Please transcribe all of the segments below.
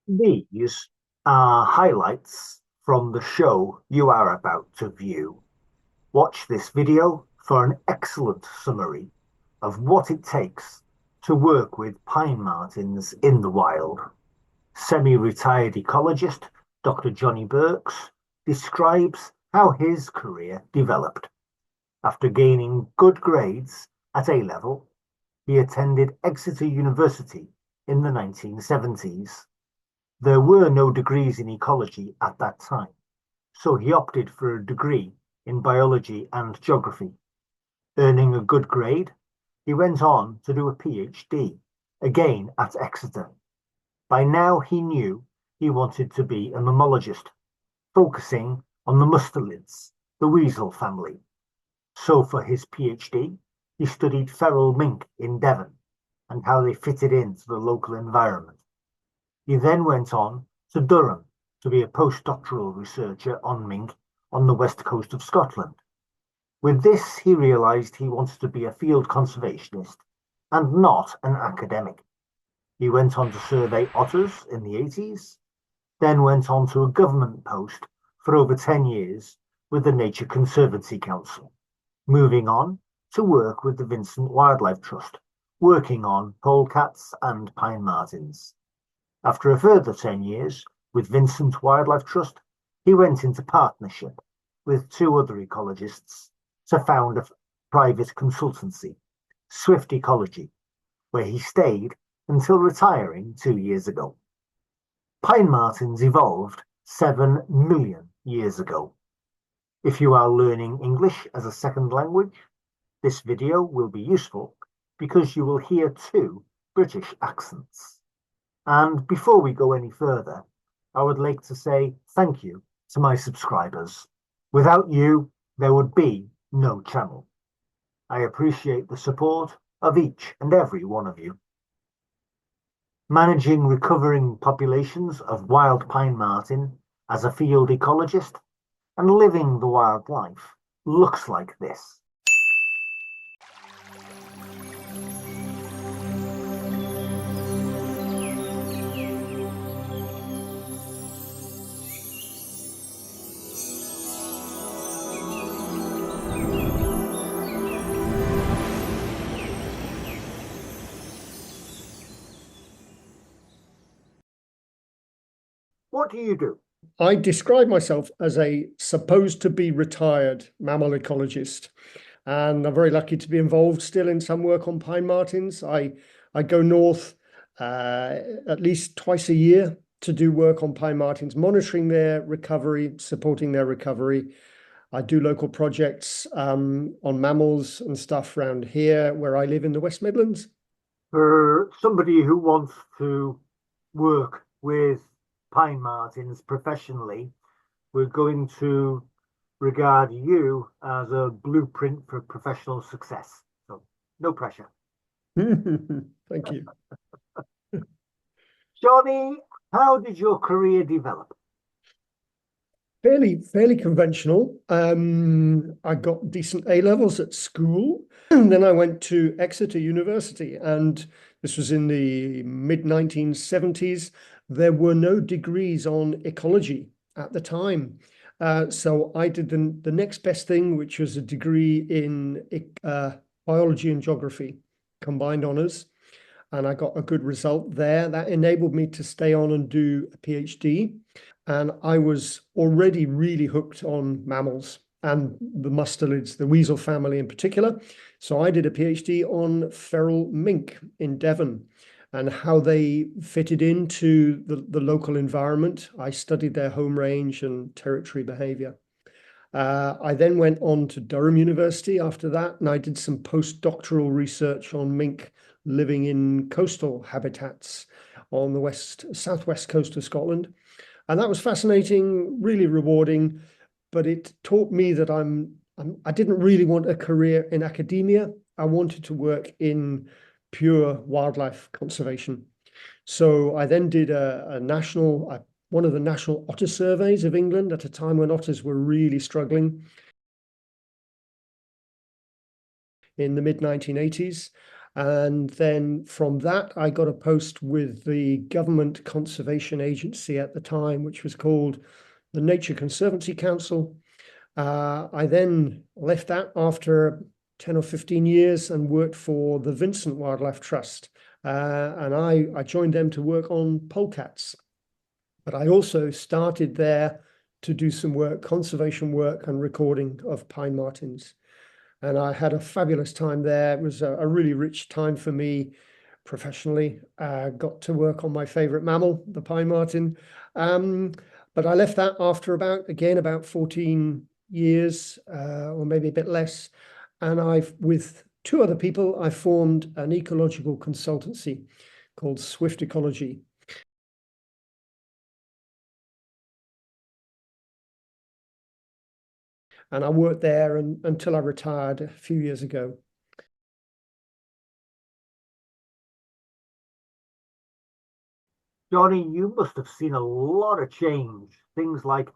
These are highlights from the show you are about to view. Watch this video for an excellent summary of what it takes to work with pine martens in the wild. Semi-retired ecologist Dr. Johnny Birks describes how his career developed. After gaining good grades at A-level, he attended Exeter University in the 1970s. There were no degrees in ecology at that time, so he opted for a degree in biology and geography. Earning a good grade, he went on to do a PhD, again at Exeter. By now he knew he wanted to be a mammologist, focusing on the mustelids, the weasel family. So for his PhD, he studied feral mink in Devon and how they fitted into the local environment. He then went on to Durham to be a postdoctoral researcher on mink on the west coast of Scotland. With this, he realised he wanted to be a field conservationist and not an academic. He went on to survey otters in the 80s, then went on to a government post for over 10 years with the Nature Conservancy Council, moving on to work with the Vincent Wildlife Trust, working on polecats and pine martens. After a further 10 years with Vincent Wildlife Trust, he went into partnership with two other ecologists to found a private consultancy, Swift Ecology, where he stayed until retiring 2 years ago. Pine martens evolved 7 million years ago. If you are learning English as a second language, this video will be useful because you will hear two British accents. And before we go any further, I would like to say thank you to my subscribers. Without you, there would be no channel. I appreciate the support of each and every one of you. Managing recovering populations of wild pine marten as a field ecologist and living the wildlife looks like this. What do you do? I describe myself as a supposed to be retired mammal ecologist, and I'm very lucky to be involved still in some work on pine martens. I go north at least twice a year to do work on pine martens, monitoring their recovery, supporting their recovery. I do local projects on mammals and stuff around here where I live in the West Midlands. For somebody who wants to work with pine martens professionally, we're going to regard you as a blueprint for professional success. So no pressure. Thank you. Johnny, how did your career develop? Fairly conventional. I got decent A levels at school, and then I went to Exeter University, and this was in the mid 1970s. There were no degrees on ecology at the time. So I did the next best thing, which was a degree in biology and geography, combined honours. And I got a good result there. That enabled me to stay on and do a PhD. And I was already really hooked on mammals and the mustelids, the weasel family in particular. So I did a PhD on feral mink in Devon and how they fitted into the local environment. I studied their home range and territory behavior. I then went on to Durham University after that, and I did some postdoctoral research on mink living in coastal habitats on the southwest coast of Scotland. And that was fascinating, really rewarding, but it taught me that I didn't really want a career in academia. I wanted to work in pure wildlife conservation. So I then did one of the national otter surveys of England at a time when otters were really struggling in the mid 1980s. And then from that, I got a post with the government conservation agency at the time, which was called the Nature Conservancy Council. I then left that after 10 or 15 years and worked for the Vincent Wildlife Trust. And I joined them to work on polecats. But I also started there to do some work, conservation work and recording of pine martens. And I had a fabulous time there. It was a really rich time for me professionally. Got to work on my favorite mammal, the pine marten. But I left that after about 14 years, or maybe a bit less. And with two other people, I formed an ecological consultancy called Swift Ecology. And I worked there until I retired a few years ago. Johnny, you must have seen a lot of change. Things like,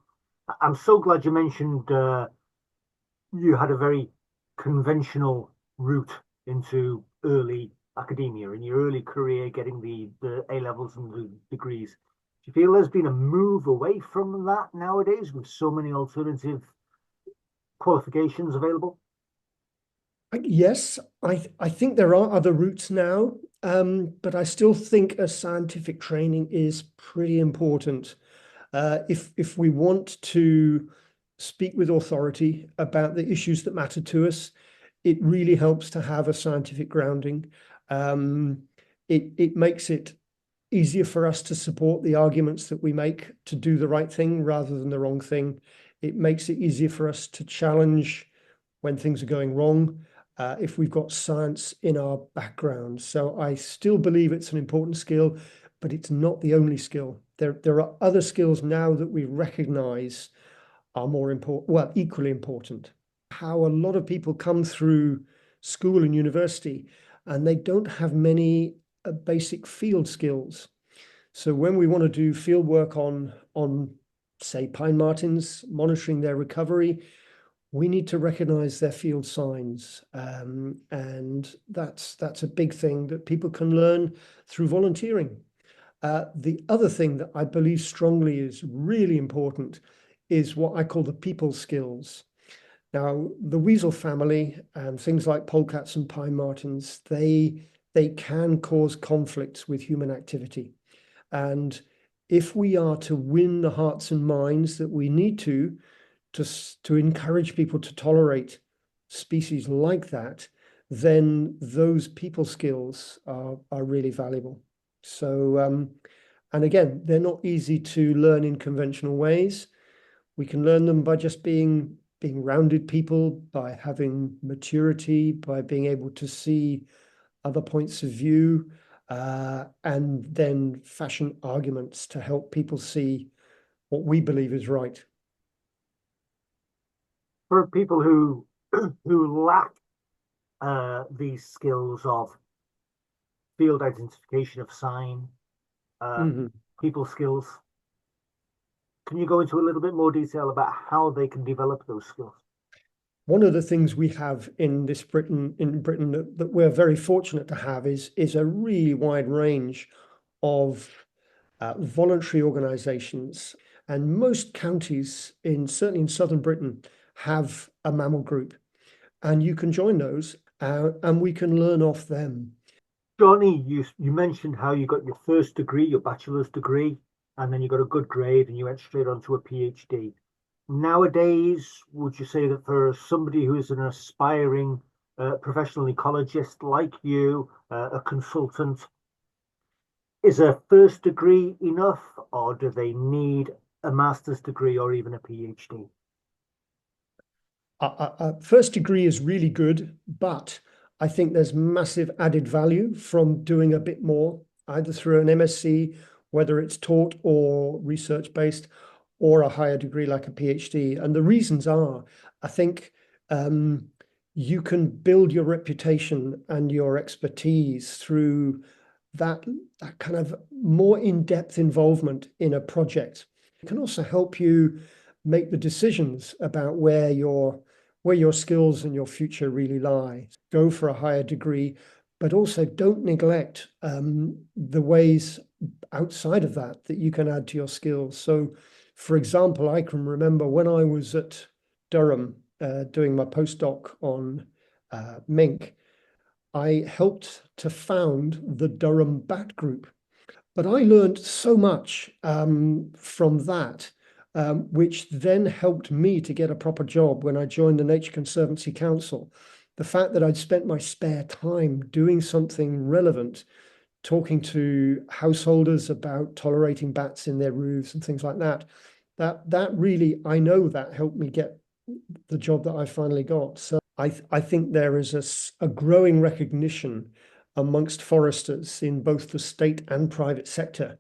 I'm so glad you mentioned you had a very conventional route into early academia in your early career, getting the A levels and the degrees. Do you feel there's been a move away from that nowadays with so many alternative qualifications available? Yes, I think there are other routes now, but I still think a scientific training is pretty important. If we want to speak with authority about the issues that matter to us, it really helps to have a scientific grounding. Um, it makes it easier for us to support the arguments that we make to do the right thing rather than the wrong thing. It makes it easier for us to challenge when things are going wrong, if we've got science in our background. So I still believe it's an important skill, but it's not the only skill. There are other skills now that we recognize are more important, well, equally important. How a lot of people come through school and university and they don't have many basic field skills. So when we want to do field work on say pine martens, monitoring their recovery, we need to recognize their field signs. And that's a big thing that people can learn through volunteering. The other thing that I believe strongly is really important is what I call the people skills. Now, the weasel family and things like polecats and pine martens, they can cause conflicts with human activity. And if we are to win the hearts and minds that we need to encourage people to tolerate species like that, then those people skills are really valuable. So, and again, they're not easy to learn in conventional ways. We can learn them by just being rounded people, by having maturity, by being able to see other points of view, and then fashion arguments to help people see what we believe is right. For people who who lack these skills of field identification of sign, uh, Mhm. people skills, can you go into a little bit more detail about how they can develop those skills? One of the things we have in Britain that we're very fortunate to have is a really wide range of voluntary organisations, and most counties certainly in southern Britain have a mammal group, and you can join those, and we can learn off them. Johnny, you mentioned how you got your first degree, your bachelor's degree, and then you got a good grade and you went straight on to a PhD. Nowadays, would you say that for somebody who is an aspiring professional ecologist like you, a consultant, is a first degree enough, or do they need a master's degree or even a PhD? First degree is really good, but I think there's massive added value from doing a bit more, either through an MSc, whether it's taught or research based, or a higher degree like a PhD. And the reasons are, I think you can build your reputation and your expertise through that kind of more in-depth involvement in a project. It can also help you make the decisions about where your skills and your future really lie. Go for a higher degree, but also don't neglect the ways outside of that that you can add to your skills. So, for example, I can remember when I was at Durham doing my postdoc on mink, I helped to found the Durham Bat Group. But I learned so much from that, which then helped me to get a proper job when I joined the Nature Conservancy Council. The fact that I'd spent my spare time doing something relevant, talking to householders about tolerating bats in their roofs and things like that, that really, I know that helped me get the job that I finally got. So I think there is a growing recognition amongst foresters in both the state and private sector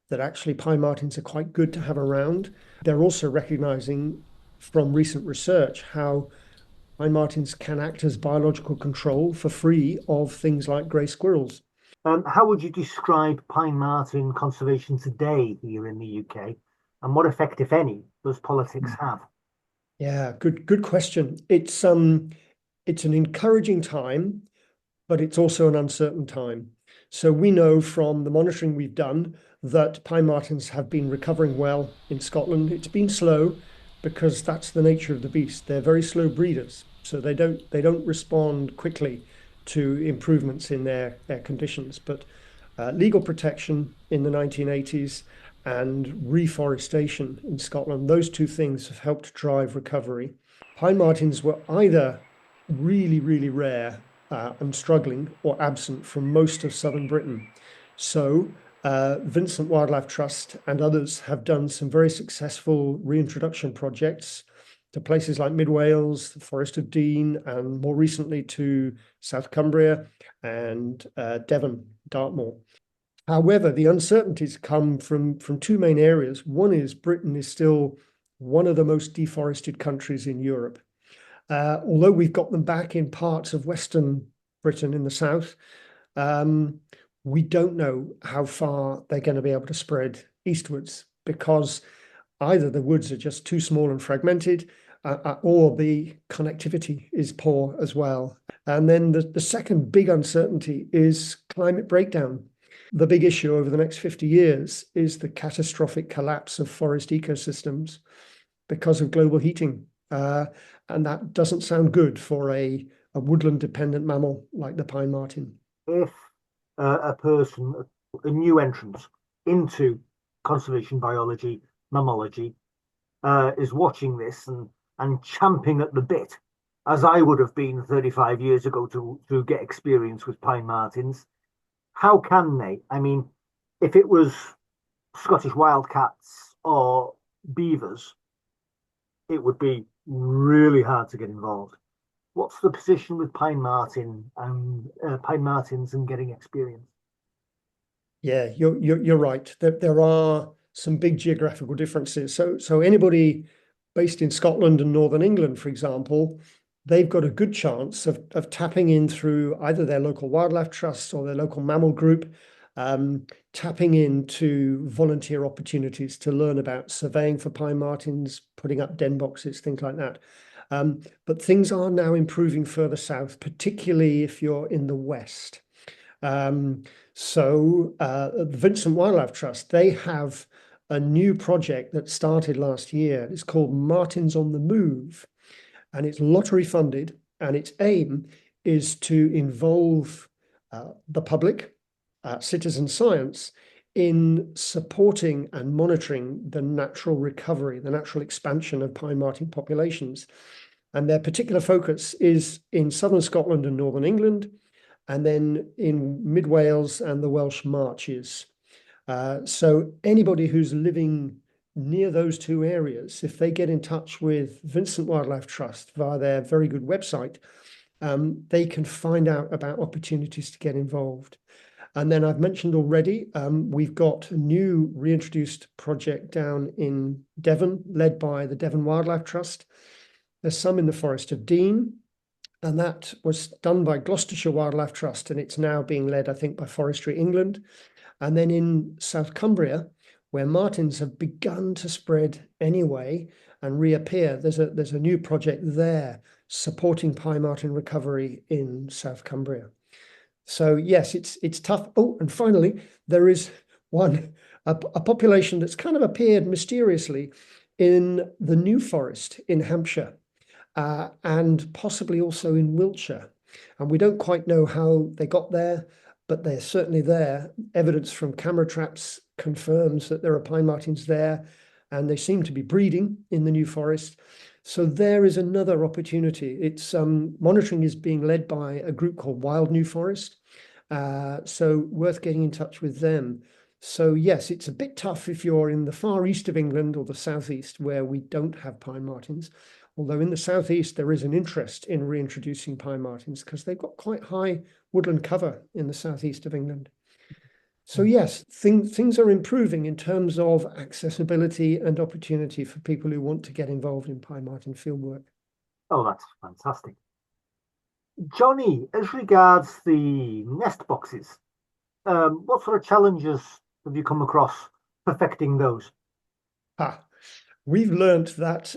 that actually pine martens are quite good to have around. They're also recognizing from recent research how pine martens can act as biological control for free of things like grey squirrels. How would you describe pine marten conservation today here in the UK, and what effect, if any, does politics have? Yeah, good question. It's an encouraging time, but it's also an uncertain time. So we know from the monitoring we've done that pine martens have been recovering well in Scotland. It's been slow because that's the nature of the beast. They're very slow breeders, so they don't respond quickly to improvements in their conditions. But legal protection in the 1980s and reforestation in Scotland, those two things have helped drive recovery. Pine martens were either really, really rare and struggling or absent from most of southern Britain. So Vincent Wildlife Trust and others have done some very successful reintroduction projects to places like Mid Wales, the Forest of Dean, and more recently to South Cumbria and Devon, Dartmoor. However, the uncertainties come from two main areas. One is Britain is still one of the most deforested countries in Europe. Although we've got them back in parts of Western Britain in the south, um, we don't know how far they're going to be able to spread eastwards because either the woods are just too small and fragmented, or the connectivity is poor as well. And then the second big uncertainty is climate breakdown. The big issue over the next 50 years is the catastrophic collapse of forest ecosystems because of global heating. And that doesn't sound good for a woodland dependent mammal like the pine marten. If a person, a new entrant into conservation biology, mammalogy, is watching this and champing at the bit, as I would have been 35 years ago to get experience with pine martens, how can they? I mean, if it was Scottish wildcats or beavers, it would be really hard to get involved. What's the position with pine martens and getting experience? Yeah, you're right. There are some big geographical differences. So anybody based in Scotland and Northern England, for example, they've got a good chance of tapping in through either their local wildlife trusts or their local mammal group, tapping into volunteer opportunities to learn about surveying for pine martens, putting up den boxes, things like that. But things are now improving further south, particularly if you're in the west. The Vincent Wildlife Trust, they have a new project that started last year. It's called Martens on the Move, and it's lottery funded, and its aim is to involve the public, citizen science, in supporting and monitoring the natural recovery, the natural expansion of pine marten populations. And their particular focus is in southern Scotland and northern England, and then in Mid Wales and the Welsh Marches. So anybody who's living near those two areas, if they get in touch with Vincent Wildlife Trust via their very good website, they can find out about opportunities to get involved. And then I've mentioned already, we've got a new reintroduced project down in Devon, led by the Devon Wildlife Trust. There's some in the Forest of Dean, and that was done by Gloucestershire Wildlife Trust, and it's now being led, I think, by Forestry England. And then in South Cumbria, where martens have begun to spread anyway and reappear, there's a new project there supporting pine marten recovery in South Cumbria. So yes, it's tough. Oh, and finally, there is a population that's kind of appeared mysteriously in the New Forest in Hampshire, and possibly also in Wiltshire. And we don't quite know how they got there, but they're certainly there. Evidence from camera traps confirms that there are pine martens there, and they seem to be breeding in the New Forest. So there is another opportunity. It's monitoring is being led by a group called Wild New Forest. So worth getting in touch with them. So yes, it's a bit tough if you're in the far east of England or the southeast where we don't have pine martens. Although in the southeast there is an interest in reintroducing pine martens because they've got quite high woodland cover in the southeast of England. So yes, things are improving in terms of accessibility and opportunity for people who want to get involved in pine marten fieldwork. Oh, that's fantastic. Johnny, as regards the nest boxes, what sort of challenges have you come across perfecting those? Ah, we've learned that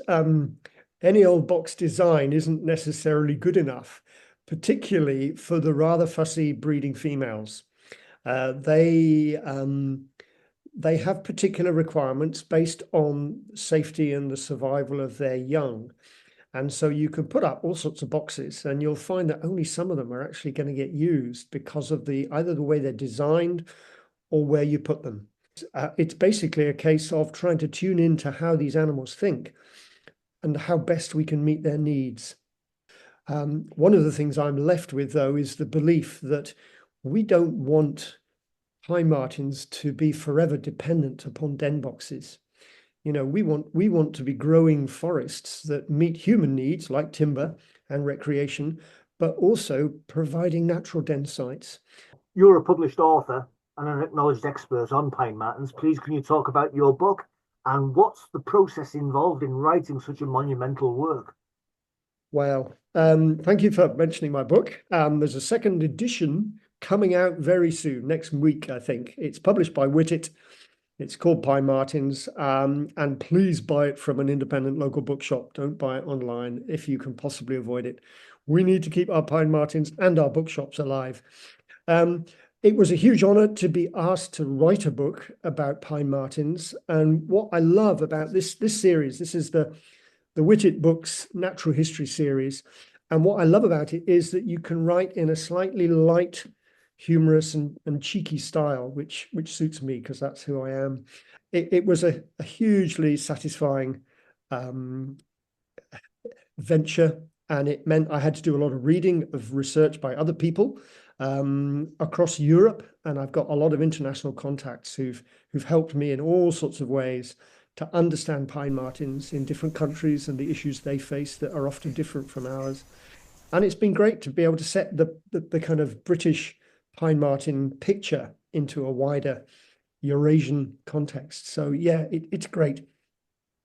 any old box design isn't necessarily good enough, particularly for the rather fussy breeding females. Uh, they um, they have particular requirements based on safety and the survival of their young. And so you can put up all sorts of boxes and you'll find that only some of them are actually going to get used because of either the way they're designed or where you put them. It's basically a case of trying to tune into how these animals think and how best we can meet their needs. One of the things I'm left with, though, is the belief that we don't want pine martens to be forever dependent upon den boxes. We want to be growing forests that meet human needs like timber and recreation, but also providing natural den sites. You're a published author and an acknowledged expert on pine martens. Please, can you talk about your book and what's the process involved in writing such a monumental work? Well, thank you for mentioning my book. There's a second edition coming out very soon, next week, I think. It's published by Whittet. It's called Pine Martens, and please buy it from an independent local bookshop. Don't buy it online if you can possibly avoid it. We need to keep our Pine Martens and our bookshops alive. Um, it was a huge honor to be asked to write a book about Pine Martens. And what I love about this series, this is the Whittet Books Natural History series. And what I love about it is that you can write in a slightly light, humorous and cheeky style, which suits me because that's who I am. It was a hugely satisfying venture, and it meant I had to do a lot of reading of research by other people across Europe, and I've got a lot of international contacts who've helped me in all sorts of ways to understand pine martens in different countries and the issues they face that are often different from ours. And it's been great to be able to set the kind of British pine marten picture into a wider Eurasian context. So yeah, it's great.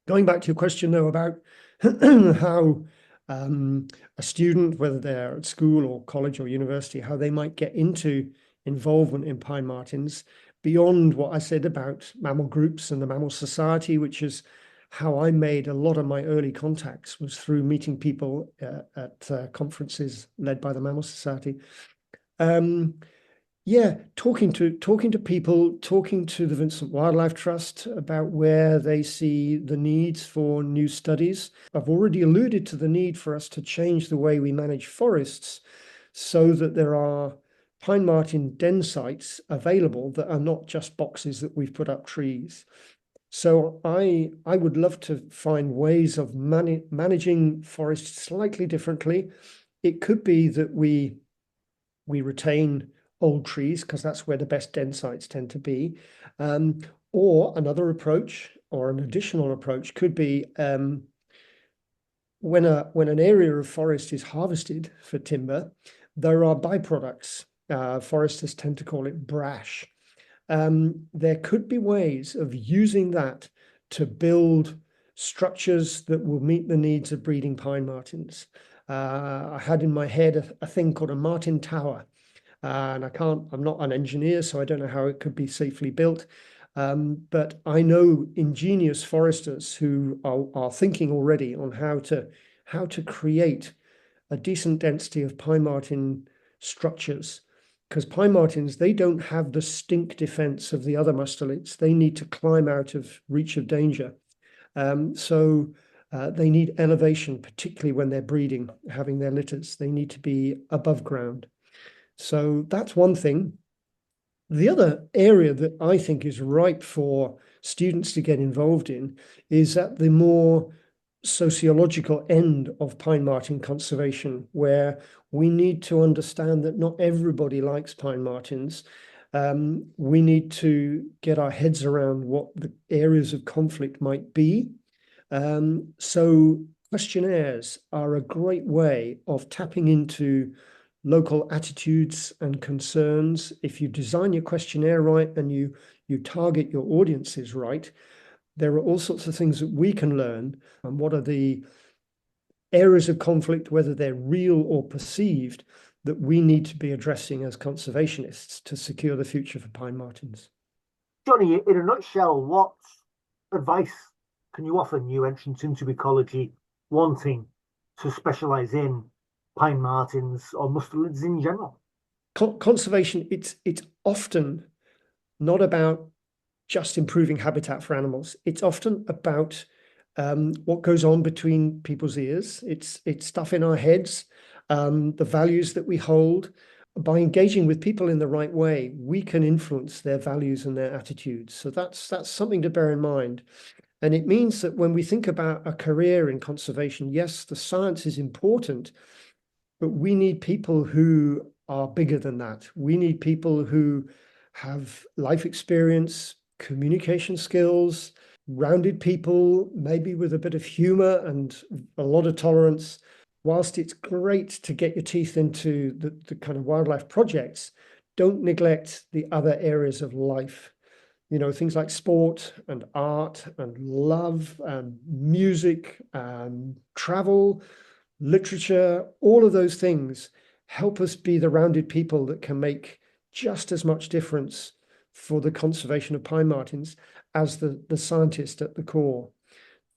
Going back to your question though about how a student, whether they're at school or college or university, how they might get into involvement in pine martens beyond what I said about mammal groups and the Mammal Society, which is how I made a lot of my early contacts was through meeting people at conferences led by the Mammal Society. Um, yeah, talking to people, talking to the Vincent Wildlife Trust about where they see the needs for new studies. I've already alluded to the need for us to change the way we manage forests so that there are pine marten den sites available that are not just boxes that we've put up trees. So I would love to find ways of managing forests slightly differently. It could be that we retain old trees because that's where the best den sites tend to be. Or another approach or an additional approach could be when an area of forest is harvested for timber, there are byproducts. Foresters tend to call it brash. There could be ways of using that to build structures that will meet the needs of breeding pine martens. I had in my head a thing called a marten tower, and I'm not an engineer, so I don't know how it could be safely built. But I know ingenious foresters who are thinking already on how to create a decent density of pine marten structures because pine martens, they don't have the stink defense of the other mustelids. They need to climb out of reach of danger. So they need elevation, particularly when they're breeding, having their litters. They need to be above ground. So that's one thing. The other area that I think is ripe for students to get involved in is at the more sociological end of pine marten conservation, where we need to understand that not everybody likes pine martens. We need to get our heads around what the areas of conflict might be. So questionnaires are a great way of tapping into local attitudes and concerns. If you design your questionnaire right and you target your audiences right, there are all sorts of things that we can learn. And what are the areas of conflict, whether they're real or perceived, that we need to be addressing as conservationists to secure the future for pine martens? Johnny, in a nutshell, what advice can you offer new entrants into ecology wanting to specialize in pine martens or mustelids in general? Conservation, it's often not about just improving habitat for animals. It's often about what goes on between people's ears. It's stuff in our heads, the values that we hold. By engaging with people in the right way, we can influence their values and their attitudes. So that's something to bear in mind. And it means that when we think about a career in conservation, yes, the science is important, but we need people who are bigger than that. We need people who have life experience, communication skills, rounded people, maybe with a bit of humor and a lot of tolerance. Whilst it's great to get your teeth into the kind of wildlife projects, don't neglect the other areas of life. Things like sport and art and love and music and travel, literature, all of those things help us be the rounded people that can make just as much difference for the conservation of pine martens as the scientist at the core.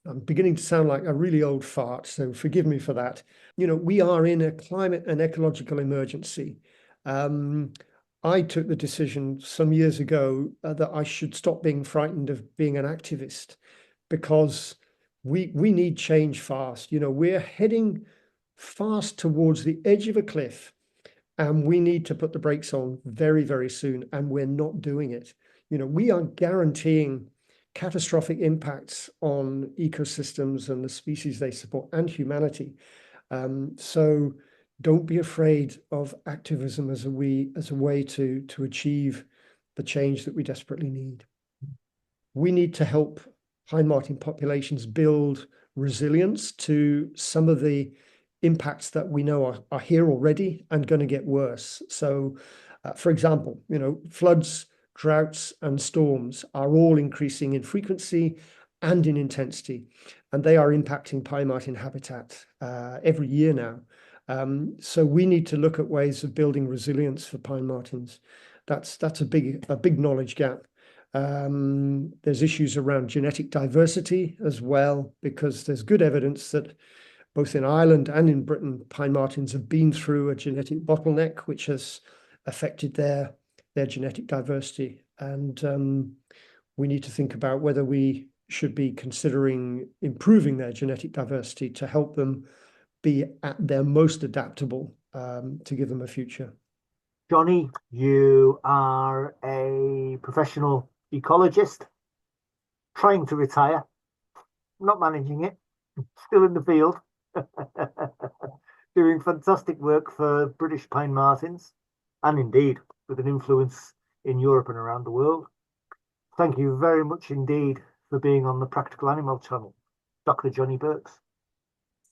I'm beginning to sound like a really old fart, so forgive me for that. We are in a climate and ecological emergency. I took the decision some years ago that I should stop being frightened of being an activist, because we need change fast. We're heading fast towards the edge of a cliff, and we need to put the brakes on very, very soon, and we're not doing it. We are guaranteeing catastrophic impacts on ecosystems and the species they support and humanity. So don't be afraid of activism as a way to achieve the change that we desperately need. We need to help pine marten populations build resilience to some of the impacts that we know are here already and going to get worse. So, for example, floods, droughts, and storms are all increasing in frequency and in intensity, and they are impacting pine marten habitat every year now. So we need to look at ways of building resilience for pine martens. That's a big knowledge gap. There's issues around genetic diversity as well, because there's good evidence that both in Ireland and in Britain, pine martens have been through a genetic bottleneck, which has affected their genetic diversity. And we need to think about whether we should be considering improving their genetic diversity to help them be at their most adaptable, to give them a future. Johnny, you are a professional ecologist trying to retire, not managing it, still in the field, doing fantastic work for British Pine Martens, and indeed with an influence in Europe and around the world. Thank you very much indeed for being on the Practical Animal channel, Dr. Johnny Birks.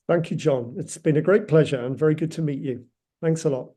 Thank you, John. It's been a great pleasure and very good to meet you. Thanks a lot.